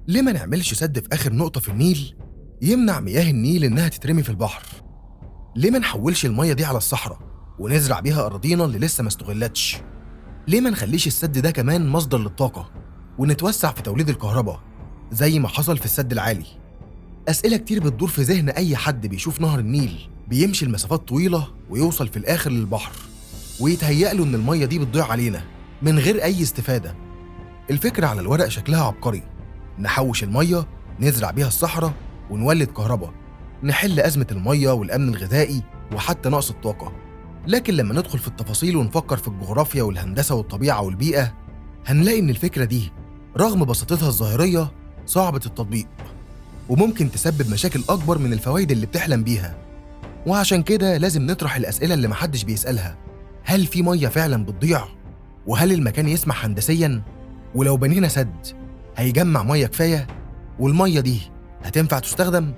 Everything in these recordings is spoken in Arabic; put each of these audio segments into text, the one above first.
ليه ما نعملش سد في آخر نقطة في النيل يمنع مياه النيل إنها تترمي في البحر؟ ليه ما نحولش المية دي على الصحراء ونزرع بيها أراضينا اللي لسه ما استغلتش؟ ليه ما نخليش السد ده كمان مصدر للطاقة ونتوسع في توليد الكهرباء زي ما حصل في السد العالي؟ أسئلة كتير بتدور في ذهن أي حد بيشوف نهر النيل بيمشي المسافات طويلة ويوصل في الآخر للبحر، ويتهيأ له إن المية دي بتضيع علينا من غير أي استفادة. الفكرة على الورق شكلها عبقري، نحوش المية نزرع بيها الصحراء ونولد كهرباء، نحل أزمة المية والأمن الغذائي وحتى نقص الطاقة. لكن لما ندخل في التفاصيل ونفكر في الجغرافيا والهندسة والطبيعة والبيئة، هنلاقي إن الفكرة دي رغم بساطتها الظاهرية صعبة التطبيق، وممكن تسبب مشاكل أكبر من الفوائد اللي بتحلم بيها. وعشان كده لازم نطرح الأسئلة اللي محدش بيسألها: هل في مية فعلا بتضيع؟ وهل المكان يسمح هندسيا؟ ولو بنينا سد هيجمع مية كفاية؟ والمية دي هتنفع تستخدم؟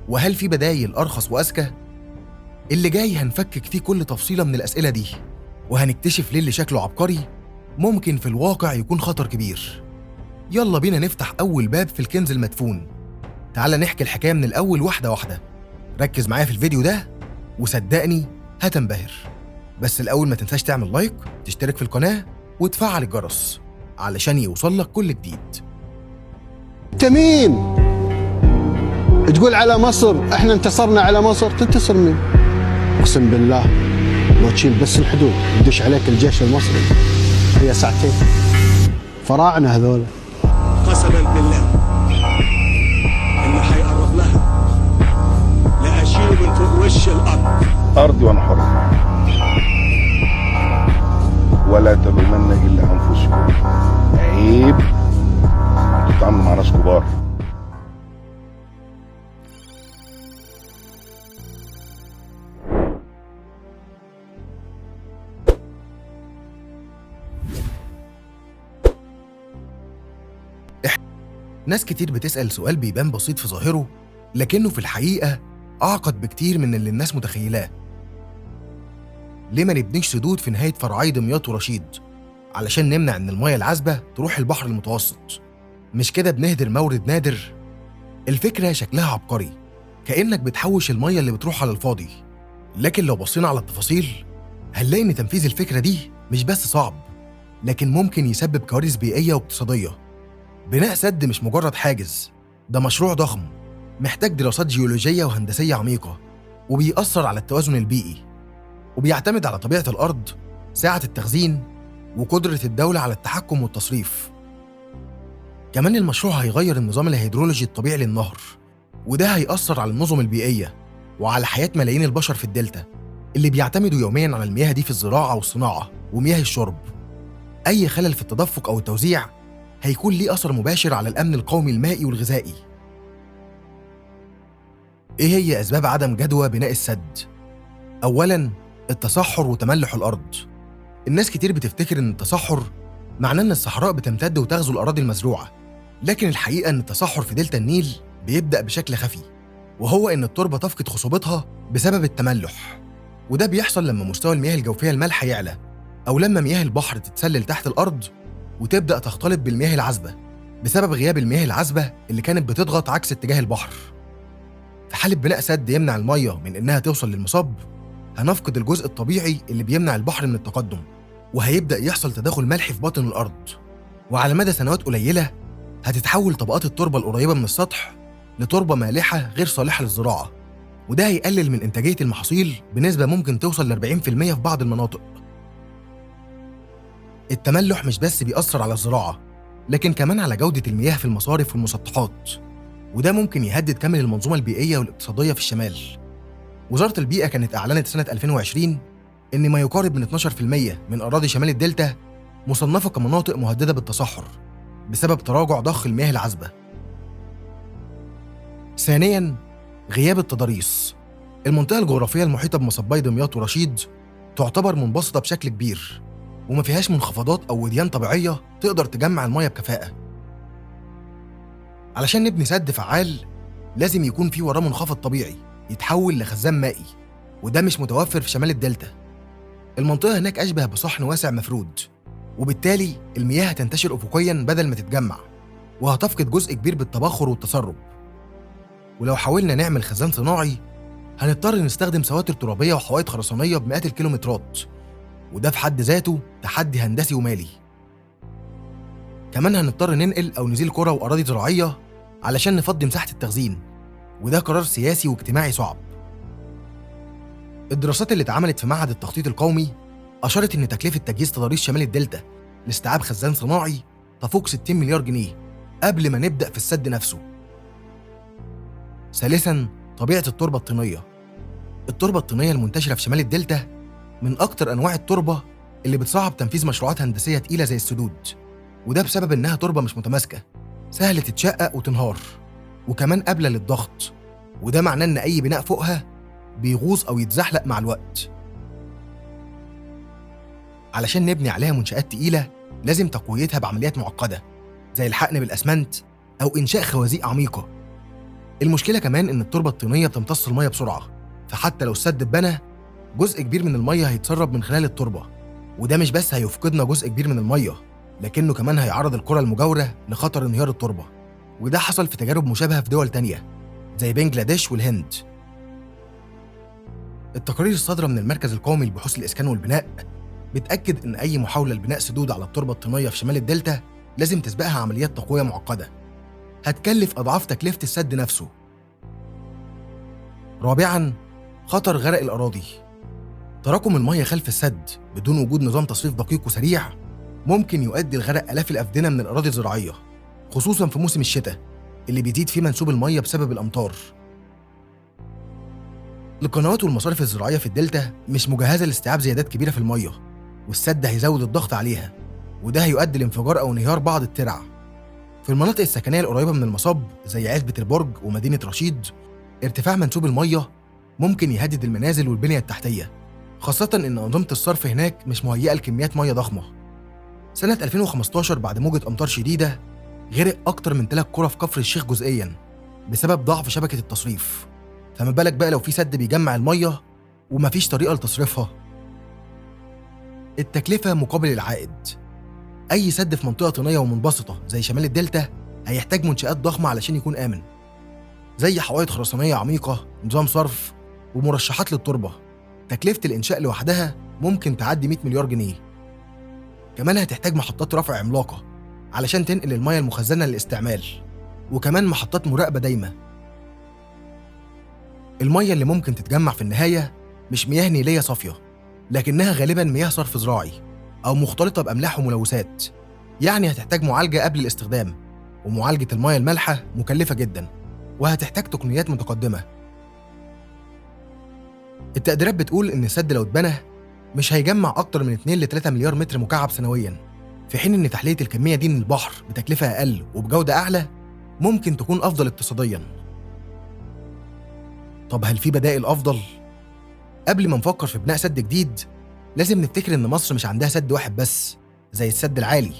وهل في بدايل أرخص وأذكى؟ اللي جاي هنفكك فيه كل تفصيلة من الأسئلة دي، وهنكتشف ليه اللي شكله عبقري ممكن في الواقع يكون خطر كبير. يلا بينا نفتح أول باب في الكنز المدفون. تعال نحكي الحكاية من الأول واحدة واحدة. ركز معايا في الفيديو ده وصدقني هتنبهر. بس الأول ما تنساش تعمل لايك، تشترك في القناة وتفعل الجرس علشان يوصلك كل جديد. تميم تقول على مصر احنا انتصرنا على مصر، تنتصر مين؟ اقسم بالله لو تشيل بس الحدود يدش عليك الجيش المصري هي ساعتين. فراعنه هذول. قسما بالله اللي حيقرب لها لاشيله من فوق وش الارض. أرضي وأنا حر، ولا تلومن إلا أنفسكم. عيب تتعاملوا مع ناس كبار. ناس كتير بتسأل سؤال بيبان بسيط في ظاهره، لكنه في الحقيقة أعقد بكتير من اللي الناس متخيلاه. ليه ما نبنيش سدود في نهاية فرعي دمياط ورشيد علشان نمنع إن المياه العذبة تروح البحر المتوسط؟ مش كده بنهدر مورد نادر؟ الفكرة شكلها عبقري، كأنك بتحوش المياه اللي بتروح على الفاضي. لكن لو بصينا على التفاصيل هنلاقي إن تنفيذ الفكرة دي مش بس صعب، لكن ممكن يسبب كوارث بيئية واقتصادية. بناء سد مش مجرد حاجز، ده مشروع ضخم محتاج دراسات جيولوجية وهندسية عميقة، وبيأثر على التوازن البيئي، وبيعتمد على طبيعة الأرض، سعة التخزين، وقدرة الدولة على التحكم والتصريف. كمان المشروع هيغير النظام الهيدرولوجي الطبيعي للنهر، وده هيأثر على النظم البيئية وعلى حياة ملايين البشر في الدلتا اللي بيعتمدوا يومياً على المياه دي في الزراعة والصناعة ومياه الشرب. أي خلل في التدفق أو التوزيع هيكون ليه أثر مباشر على الأمن القومي المائي والغذائي. إيه هي أسباب عدم جدوى بناء السد؟ أولاً، التصحر وتملح الأرض. الناس كتير بتفتكر إن التصحر معناه إن الصحراء بتمتد وتغزو الأراضي المزروعة، لكن الحقيقة إن التصحر في دلتا النيل بيبدأ بشكل خفي، وهو إن التربة تفقد خصوبتها بسبب التملح. وده بيحصل لما مستوى المياه الجوفية المالحة يعلى، أو لما مياه البحر تتسلل تحت الأرض وتبدأ تختلط بالمياه العذبة بسبب غياب المياه العذبة اللي كانت بتضغط عكس اتجاه البحر. في حالة بناء سد يمنع المياه من إنها توصل للمصب، هنفقد الجزء الطبيعي اللي بيمنع البحر من التقدم، وهيبدأ يحصل تداخل ملحي في باطن الأرض. وعلى مدى سنوات قليلة هتتحول طبقات التربة القريبة من السطح لتربة مالحة غير صالحة للزراعة، وده هيقلل من إنتاجية المحاصيل بنسبة ممكن توصل ل 40% في بعض المناطق. التملح مش بس بيأثر على الزراعة، لكن كمان على جودة المياه في المصارف والمسطحات، وده ممكن يهدد كامل المنظومة البيئية والاقتصادية في الشمال. وزارة البيئة كانت أعلنت سنة 2020 إن ما يقارب من 12% من أراضي شمال الدلتا مصنفة كمناطق مهددة بالتصحر بسبب تراجع ضخ المياه العذبة. ثانياً، غياب التضاريس. المنطقة الجغرافية المحيطة بمصبي دمياط ورشيد تعتبر منبسطة بشكل كبير، وما فيهاش منخفضات أو وديان طبيعية تقدر تجمع المياه بكفاءة. علشان نبني سد فعال لازم يكون في وراه منخفض طبيعي يتحول لخزان مائي، وده مش متوفر في شمال الدلتا. المنطقة هناك أشبه بصحن واسع مفرود، وبالتالي المياه هتنتشر أفقياً بدل ما تتجمع، وهتفقد جزء كبير بالتبخر والتسرب. ولو حاولنا نعمل خزان صناعي هنضطر نستخدم سواتر ترابية وحوائط خرسانية بمئات الكيلومترات، وده في حد ذاته تحدي هندسي ومالي. كمان هنضطر ننقل أو نزيل قرى وأراضي زراعية علشان نفضي مساحة التخزين، وده قرار سياسي واجتماعي صعب. الدراسات اللي اتعملت في معهد التخطيط القومي أشارت إن تكلفة تجهيز تضاريس شمال الدلتا لاستيعاب خزان صناعي تفوق 60 مليار جنيه قبل ما نبدأ في السد نفسه. ثالثاً، طبيعة التربة الطينية. التربة الطينية المنتشرة في شمال الدلتا من أكتر أنواع التربة اللي بتصعب تنفيذ مشروعات هندسية تقيلة زي السدود، وده بسبب إنها تربة مش متماسكة، سهل تتشقق وتنهار، وكمان قابلة للضغط، وده معناه إن أي بناء فوقها بيغوص أو يتزحلق مع الوقت. علشان نبني عليها منشآت تقيلة لازم تقويتها بعمليات معقدة زي الحقن بالأسمنت أو إنشاء خوازيق عميقة. المشكلة كمان إن التربة الطينية بتمتص المية بسرعة، فحتى لو السد اتبنى جزء كبير من المية هيتسرب من خلال التربة، وده مش بس هيفقدنا جزء كبير من المية، لكنه كمان هيعرض القرى المجاورة لخطر انهيار التربة، وده حصل في تجارب مشابهة في دول تانية زي بنجلاديش والهند. التقارير الصادرة من المركز القومي لبحوث الإسكان والبناء بتأكد إن أي محاولة لبناء سدود على التربة الطينية في شمال الدلتا لازم تسبقها عمليات تقوية معقدة هتكلف أضعاف تكلفة السد نفسه. رابعاً، خطر غرق الأراضي. تراكم المياه خلف السد بدون وجود نظام تصريف دقيق وسريع ممكن يؤدي لغرق آلاف الأفدنة من الأراضي الزراعية، خصوصاً في موسم الشتاء اللي بيزيد فيه منسوب المياه بسبب الأمطار. القنوات والمصارف الزراعية في الدلتا مش مجهزة لاستيعاب زيادات كبيرة في المياه، والسد هيزود الضغط عليها، وده هيؤدي لانفجار أو انهيار بعض الترع. في المناطق السكنية القريبة من المصب زي عزبة البرج ومدينة رشيد، ارتفاع منسوب المياه ممكن يهدد المنازل والبنية التحتية، خاصة إن أنظمة الصرف هناك مش مهيئة لكميات مياه ضخمة. سنة 2015 بعد موجة أمطار شديدة غرق أكتر من 3 قرى في كفر الشيخ جزئياً بسبب ضعف شبكة التصريف، فما بالك بقى لو في سد بيجمع المياه ومفيش طريقة لتصريفها. التكلفة مقابل العائد. أي سد في منطقة طينية ومنبسطة زي شمال الدلتا هيحتاج منشآت ضخمة علشان يكون آمن، زي حوائط خرسانية عميقة، نظام صرف، ومرشحات للتربة. تكلفة الإنشاء لوحدها ممكن تعدي 100 مليار جنيه. كمان هتحتاج محطات رفع عملاقة علشان تنقل المياه المخزنة للاستعمال، وكمان محطات مراقبة دايمة. المياه اللي ممكن تتجمع في النهاية مش مياه نيلية صافية، لكنها غالباً مياه صرف زراعي أو مختلطة بأملاح وملوثات، يعني هتحتاج معالجة قبل الاستخدام، ومعالجة المياه المالحة مكلفة جداً وهتحتاج تقنيات متقدمة. التقديرات بتقول إن السد لو اتبنى مش هيجمع أكتر من 2 ل 3 مليار متر مكعب سنوياً، في حين إن تحلية الكمية دي من البحر بتكلفة أقل وبجودة أعلى ممكن تكون أفضل اقتصادياً. طب هل في بدائل أفضل؟ قبل ما نفكر في بناء سد جديد لازم نفتكر إن مصر مش عندها سد واحد بس زي السد العالي،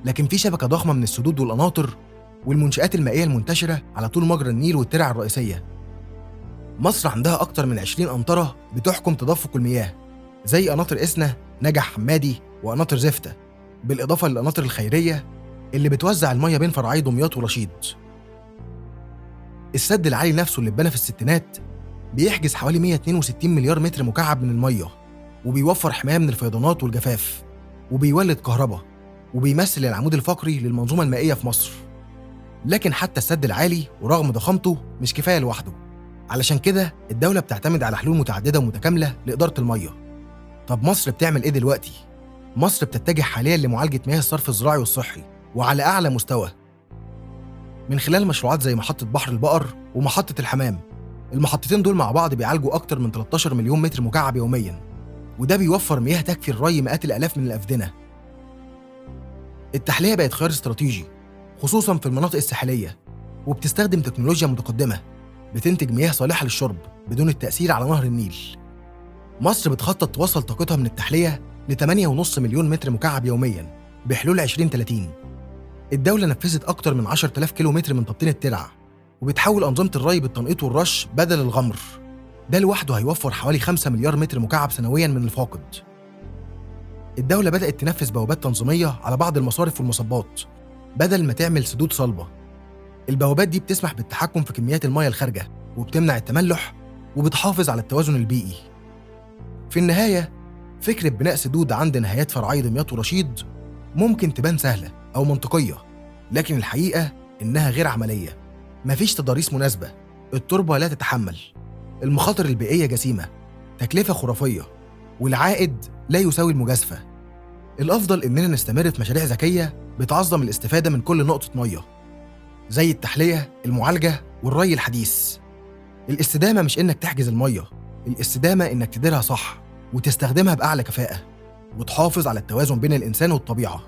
لكن في شبكة ضخمة من السدود والقناطر والمنشآت المائية المنتشرة على طول مجرى النيل والترع الرئيسية. مصر عندها أكتر من 20 قنطرة بتحكم تدفق المياه زي قناطر إسنا، نجع حمادي، وقناطر زفتة، بالإضافة للقناطر الخيرية اللي بتوزع المياه بين فرعي دمياط ورشيد. السد العالي نفسه اللي اتبنى في الستينات بيحجز حوالي 162 مليار متر مكعب من المياه، وبيوفر حماية من الفيضانات والجفاف، وبيولد كهرباء، وبيمثل العمود الفقري للمنظومة المائية في مصر. لكن حتى السد العالي ورغم ضخامته مش كفاية لوحده، علشان كده الدولة بتعتمد على حلول متعددة ومتكاملة لإدارة المياه. طب مصر بتعمل إيه دلوقتي؟ مصر بتتجه حالياً لمعالجة مياه الصرف الزراعي والصحي وعلى أعلى مستوى من خلال مشروعات زي محطة بحر البقر ومحطة الحمام. المحطتين دول مع بعض بيعالجوا أكتر من 13 مليون متر مكعب يومياً، وده بيوفر مياه تكفي الري مئات الآلاف من الأفدنة. التحلية بقت خيار استراتيجي خصوصاً في المناطق الساحلية، وبتستخدم تكنولوجيا متقدمة بتنتج مياه صالحة للشرب بدون التأثير على نهر النيل. مصر بتخطط توصل طاقتها من التحلية ل 8.5 مليون متر مكعب يومياً بحلول 2030. الدولة نفذت أكتر من 10,000 كيلو متر من تبطين الترع، وبتحول أنظمة الري بالتنقيط والرش بدل الغمر. ده لوحده هيوفر حوالي 5 مليار متر مكعب سنوياً من الفاقد. الدولة بدأت تنفذ بوابات تنظيمية على بعض المصارف والمصبات بدل ما تعمل سدود صلبة. البوابات دي بتسمح بالتحكم في كميات المياه الخارجة وبتمنع التملح وبتحافظ على التوازن البيئي. في النهاية، فكرة بناء سدود عند نهايات فرعي دمياط ورشيد ممكن تبان سهلة أو منطقية، لكن الحقيقة إنها غير عملية. مفيش تضاريس مناسبة، التربة لا تتحمل، المخاطر البيئية جسيمة، تكلفة خرافية، والعائد لا يساوي المجازفة. الأفضل إننا نستمر في مشاريع ذكية بتعظم الاستفادة من كل نقطة مية، زي التحلية، المعالجة، والري الحديث. الاستدامة مش إنك تحجز المية، الاستدامة إنك تديرها صح وتستخدمها بأعلى كفاءة وتحافظ على التوازن بين الإنسان والطبيعة.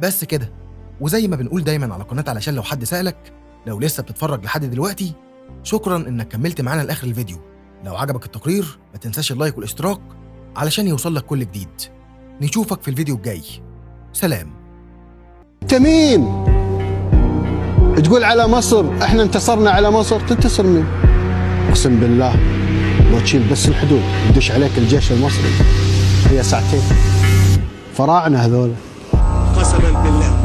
بس كده. وزي ما بنقول دايما على قناة علشان لو حد سألك، لو لسه بتتفرج لحد دلوقتي، شكرا إنك كملت معانا لآخر الفيديو. لو عجبك التقرير ما تنساش اللايك والاشتراك علشان يوصل لك كل جديد. نشوفك في الفيديو الجاي. سلام. انت مين؟ تقول على مصر احنا انتصرنا على مصر، تنتصر مين؟ اقسم بالله لو تشيل بس الحدود يدش عليك الجيش المصري هي ساعتين. فراعنه هذول. قسما بالله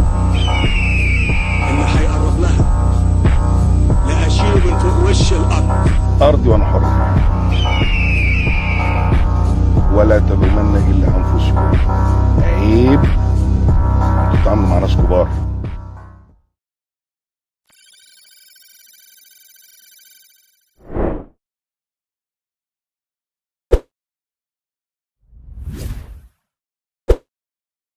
اللي هيقرب لها لأشيله من فوق وش الأرض. ارضي وانا حر. ولا تلومن الا انفسكم. عيب تتعاملوا مع ناس كبار.